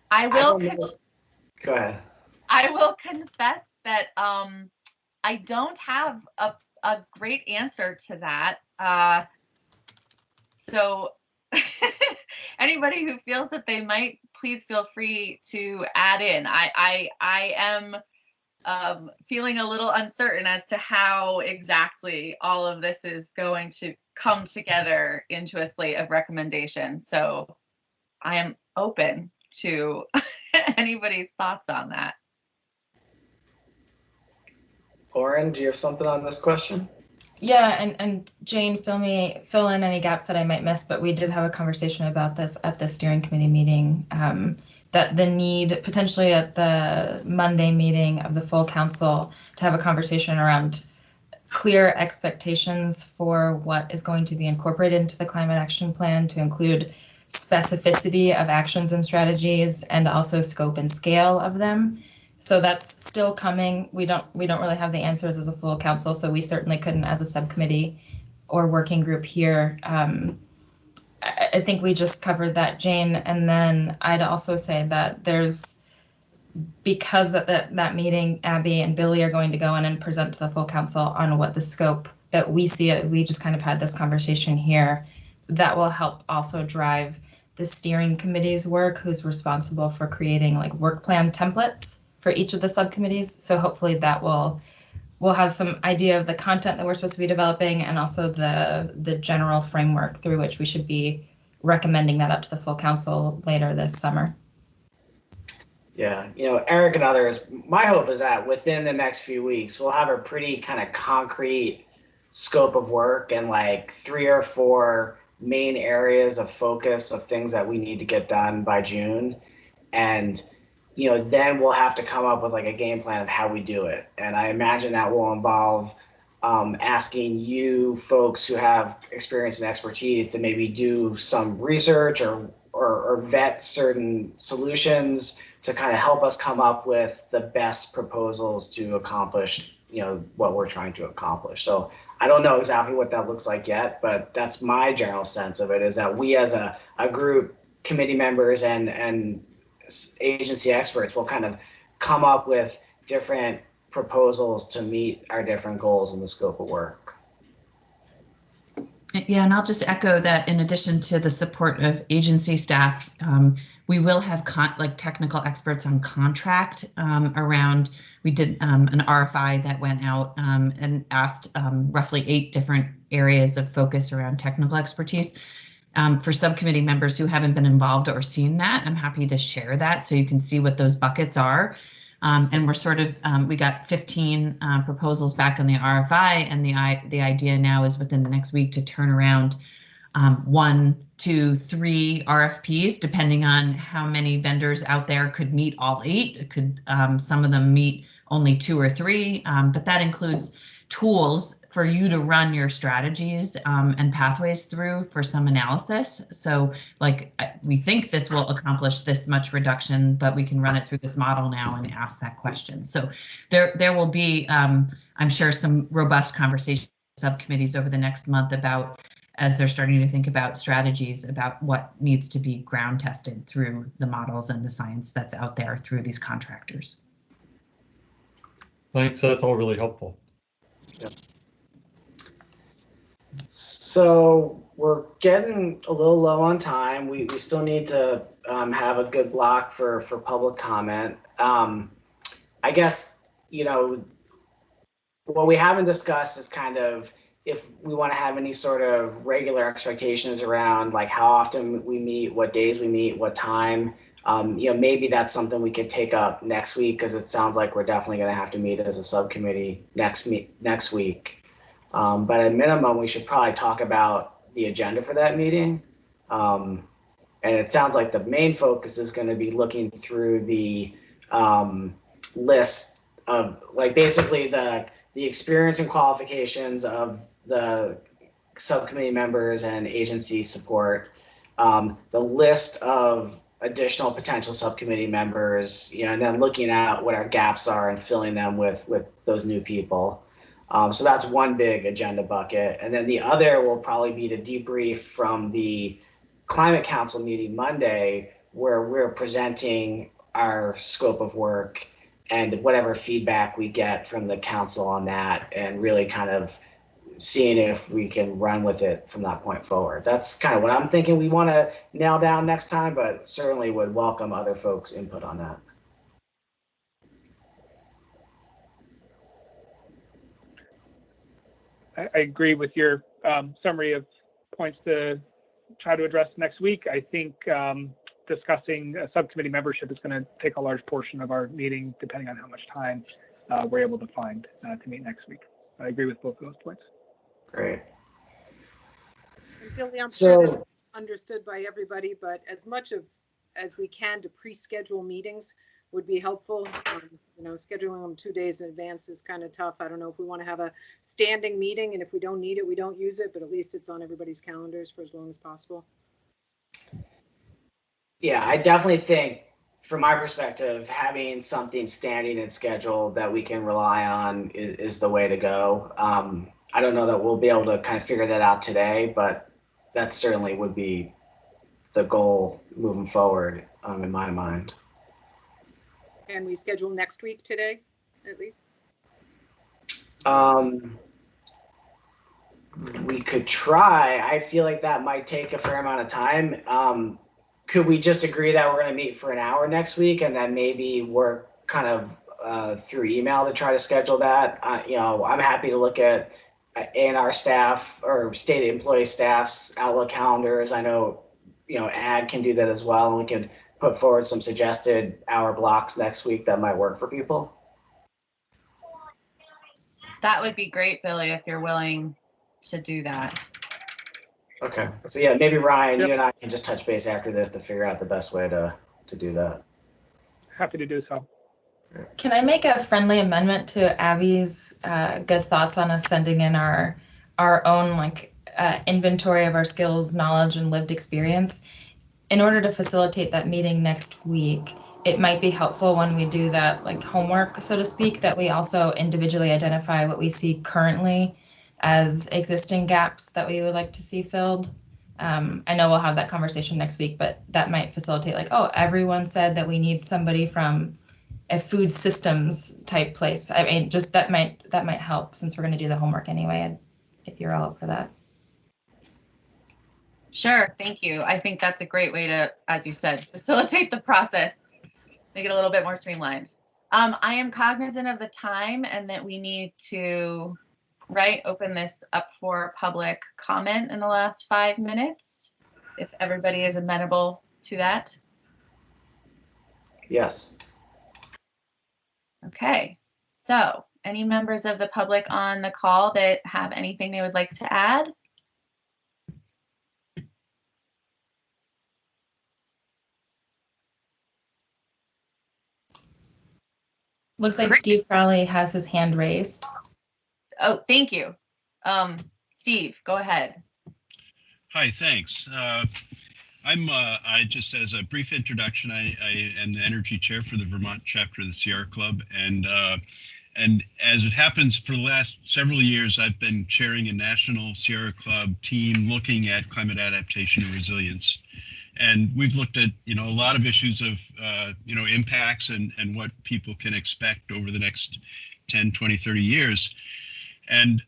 I will. Go ahead. I will confess that I don't have a great answer to that. So anybody who feels that they might, please feel free to add in. I am feeling a little uncertain as to how exactly all of this is going to come together into a slate of recommendations. So I am open to anybody's thoughts on that. Lauren, do you have something on this question? Yeah, and Jane, fill in any gaps that I might miss, but we did have a conversation about this at the steering committee meeting, that the need potentially at the Monday meeting of the full council to have a conversation around clear expectations for what is going to be incorporated into the climate action plan, to include specificity of actions and strategies and also scope and scale of them. So that's still coming. We don't really have the answers as a full council, so we certainly couldn't as a subcommittee or working group here. I think we just covered that, Jane. And then I'd also say that because that meeting, Abby and Billy are going to go in and present to the full council on what the scope that we see it. We just kind of had this conversation here. That will help also drive the steering committee's work, who's responsible for creating like work plan templates for each of the subcommittees. So hopefully that we'll have some idea of the content that we're supposed to be developing, and also the general framework through which we should be recommending that up to the full council later this summer. Yeah, Eric and others, my hope is that within the next few weeks, we'll have a pretty kind of concrete scope of work and like 3 or 4 main areas of focus of things that we need to get done by June. And then we'll have to come up with like a game plan of how we do it. And I imagine that will involve asking you folks who have experience and expertise to maybe do some research or vet certain solutions to kind of help us come up with the best proposals to accomplish, what we're trying to accomplish. So I don't know exactly what that looks like yet, but that's my general sense of it, is that we as a group, committee members and agency experts will kind of come up with different proposals to meet our different goals in the scope of work. Yeah, and I'll just echo that in addition to the support of agency staff, we will have technical experts on contract around. We did an RFI that went out and asked roughly 8 different areas of focus around technical expertise. For subcommittee members who haven't been involved or seen that, I'm happy to share that so you can see what those buckets are. And we're sort of, we got 15 proposals back on the RFI, and the idea now is within the next week to turn around 1, 2, 3 RFPs, depending on how many vendors out there could meet all 8. It could, some of them meet only 2 or 3, but that includes tools for you to run your strategies and pathways through for some analysis. So we think this will accomplish this much reduction, but we can run it through this model now and ask that question. So there will be, I'm sure, some robust conversation subcommittees over the next month about, as they're starting to think about strategies about what needs to be ground tested through the models and the science that's out there through these contractors. Thanks, that's all really helpful. Yep. So we're getting a little low on time. We still need to have a good block for public comment. I guess, what we haven't discussed is kind of if we want to have any sort of regular expectations around like how often we meet, what days we meet, what time. Maybe that's something we could take up next week, because it sounds like we're definitely going to have to meet as a subcommittee next week. But at minimum, we should probably talk about the agenda for that meeting. And it sounds like the main focus is going to be looking through the list of, like, basically the experience and qualifications of the subcommittee members and agency support, the list of additional potential subcommittee members, and then looking at what our gaps are and filling them with those new people. So that's one big agenda bucket. And then the other will probably be to debrief from the Climate Council meeting Monday, where we're presenting our scope of work and whatever feedback we get from the council on that, and really kind of seeing if we can run with it from that point forward. That's kind of what I'm thinking we want to nail down next time, but certainly would welcome other folks' input on that. I agree with your summary of points to try to address next week. I think discussing a subcommittee membership is going to take a large portion of our meeting, depending on how much time we're able to find to meet next week. I agree with both of those points. Great. And Billy, I'm sure that's understood by everybody, but as much as we can to pre-schedule meetings would be helpful. Scheduling them 2 days in advance is kind of tough. I don't know if we want to have a standing meeting, and if we don't need it, we don't use it, but at least it's on everybody's calendars for as long as possible. Yeah, I definitely think, from my perspective, having something standing and scheduled that we can rely on is the way to go. I don't know that we'll be able to kind of figure that out today, but that certainly would be the goal moving forward, in my mind. Can we schedule next week today, at least? We could try. I feel like that might take a fair amount of time. Could we just agree that we're going to meet for an hour next week, and then maybe work kind of through email to try to schedule that? I'm happy to look at A&R staff or state employee staff's Outlook calendars. I know, Ag can do that as well, and we can put forward some suggested hour blocks next week that might work for people. That would be great, Billy, if you're willing to do that. Okay. So yeah, maybe Ryan, you and I can just touch base after this to figure out the best way to do that. Happy to do so. Can I make a friendly amendment to Abby's good thoughts on us sending in our own inventory of our skills, knowledge, and lived experience? In order to facilitate that meeting next week, it might be helpful when we do that homework, so to speak, that we also individually identify what we see currently as existing gaps that we would like to see filled. I know we'll have that conversation next week, but that might facilitate everyone said that we need somebody from a food systems type place. I mean, just that might help, since we're going to do the homework anyway, and if you're all up for that. Sure, thank you. I think that's a great way to, as you said, facilitate the process, make it a little bit more streamlined. I am cognizant of the time and that we need to, open this up for public comment in the last 5 minutes, if everybody is amenable to that. Yes. Okay, so any members of the public on the call that have anything they would like to add? Looks like Steve Crowley has his hand raised. Oh, thank you. Steve, go ahead. Hi, thanks. I just, as a brief introduction, I am the energy chair for the Vermont chapter of the Sierra Club, and as it happens, for the last several years, I've been chairing a national Sierra Club team looking at climate adaptation and resilience. And we've looked at, a lot of issues of, impacts and what people can expect over the next 10, 20, 30 years. And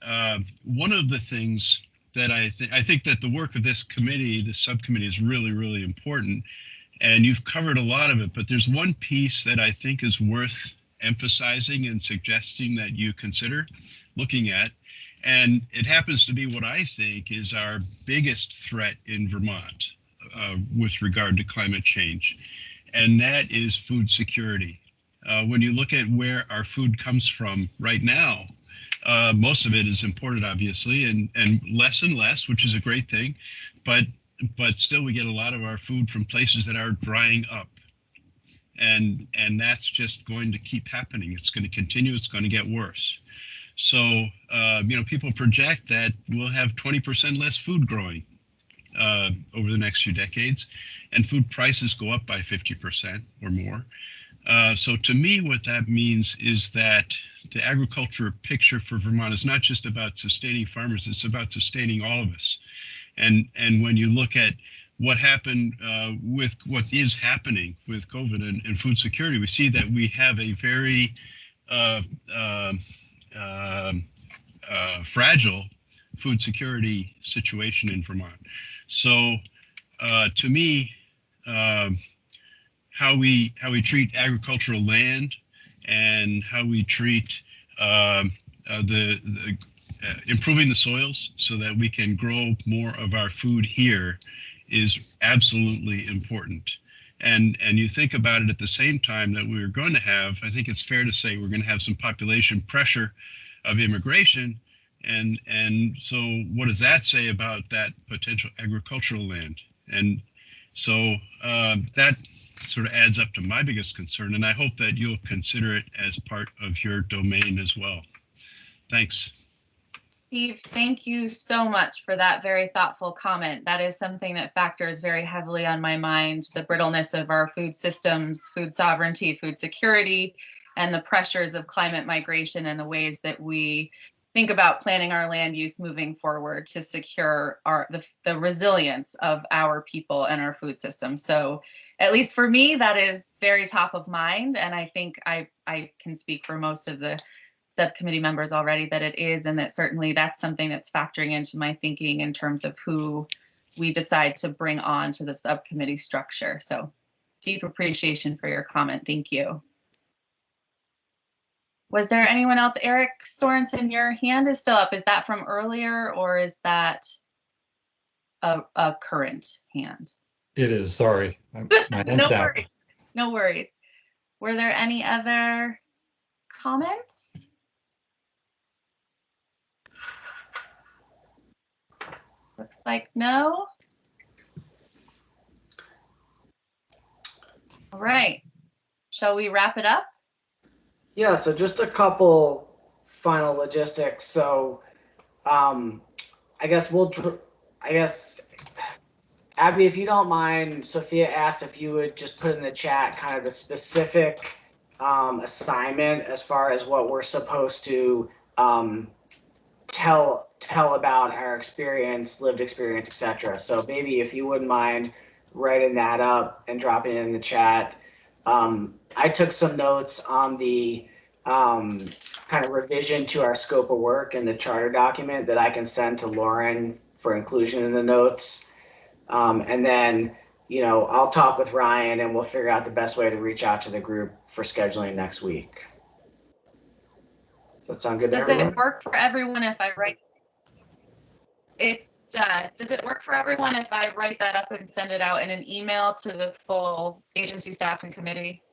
one of the things that I think that the work of this committee, the subcommittee, is really, really important. And you've covered a lot of it, but there's one piece that I think is worth emphasizing and suggesting that you consider looking at. And it happens to be what I think is our biggest threat in Vermont with regard to climate change. and that is food security. When you look at where our food comes from right now, most of it is imported, obviously, and less, which is a great thing, but still we get a lot of our food from places that are drying up, and that's just going to keep happening. It's going to continue. It's going to get worse. So people project that we'll have 20% less food growing over the next few decades, and food prices go up by 50% or more. So to me, what that means is that the agriculture picture for Vermont is not just about sustaining farmers, it's about sustaining all of us. And when you look at what happened with what is happening with COVID and food security, we see that we have a very fragile food security situation in Vermont. So to me, how we treat agricultural land and how we treat improving the soils so that we can grow more of our food here is absolutely important. And you think about it at the same time that we're going to have, I think it's fair to say we're going to have some population pressure of immigration. And so what does that say about that potential agricultural land? And so that sort of adds up to my biggest concern, and I hope that you'll consider it as part of your domain as well. Thanks. Steve, thank you so much for that very thoughtful comment. That is something that factors very heavily on my mind, the brittleness of our food systems, food sovereignty, food security, and the pressures of climate migration and the ways that we think about planning our land use moving forward to secure the resilience of our people and our food system. So at least for me, that is very top of mind. And I think I can speak for most of the subcommittee members already that it is, and that certainly that's something that's factoring into my thinking in terms of who we decide to bring on to the subcommittee structure. So deep appreciation for your comment. Thank you. Was there anyone else? Eric Sorensen, your hand is still up. Is that from earlier or is that a current hand? It is, sorry. My hand's No down. worries. No worries. Were there any other comments? Looks like no. All right. Shall we wrap it up? Yeah, so just a couple final logistics. So I guess Abby, if you don't mind, Sophia asked if you would just put in the chat kind of the specific assignment as far as what we're supposed to tell about our experience, lived experience, etc. So maybe if you wouldn't mind writing that up and dropping it in the chat. I took some notes on the kind of revision to our scope of work in the charter document that I can send to Lauren for inclusion in the notes. And then, I'll talk with Ryan and we'll figure out the best way to reach out to the group for scheduling next week. Does that sound good to everyone? Does it work for everyone if I write? It does. Does it work for everyone if I write that up and send it out in an email to the full agency staff and committee?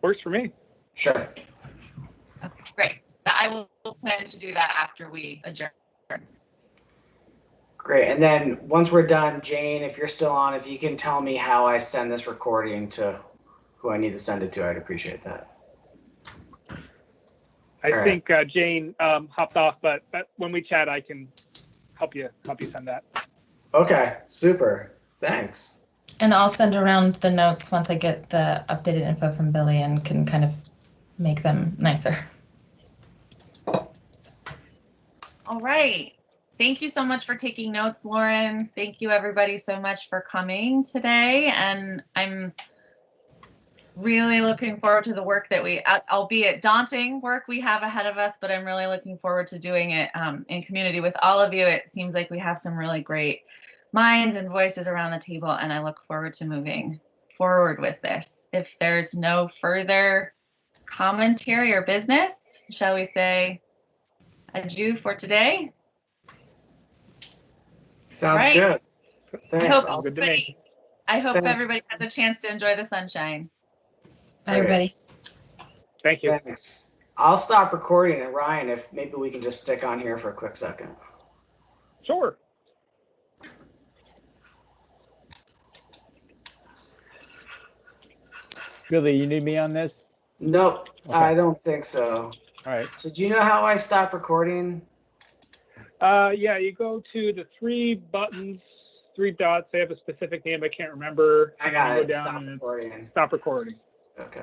Works for me. Sure. Okay, great. I will plan to do that after we adjourn. Great. And then once we're done, Jane, if you're still on, if you can tell me how I send this recording to who I need to send it to, I'd appreciate that. I think Jane hopped off, but when we chat, I can help you send that. Okay, super. Thanks. And I'll send around the notes once I get the updated info from Billy and can kind of make them nicer. All right. Thank you so much for taking notes, Lauren. Thank you everybody so much for coming today. And I'm really looking forward to the work that albeit daunting work we have ahead of us, but I'm really looking forward to doing it in community with all of you. It seems like we have some really great minds and voices around the table, and I look forward to moving forward with this. If there's no further commentary or business, shall we say adieu for today? Sounds good. Thanks. I hope Good to me. I hope Thanks. everybody has a chance to enjoy the sunshine. Bye, everybody. Thank you. Thanks. I'll stop recording, and Ryan, if maybe we can just stick on here for a quick second. Sure. Billy, you need me on this? Nope, Okay. I don't think so. All right. So do you know how I stop recording? Yeah, you go to the three buttons, three dots. They have a specific name I can't remember. I got You go it. down Stop and recording. stop recording. Okay.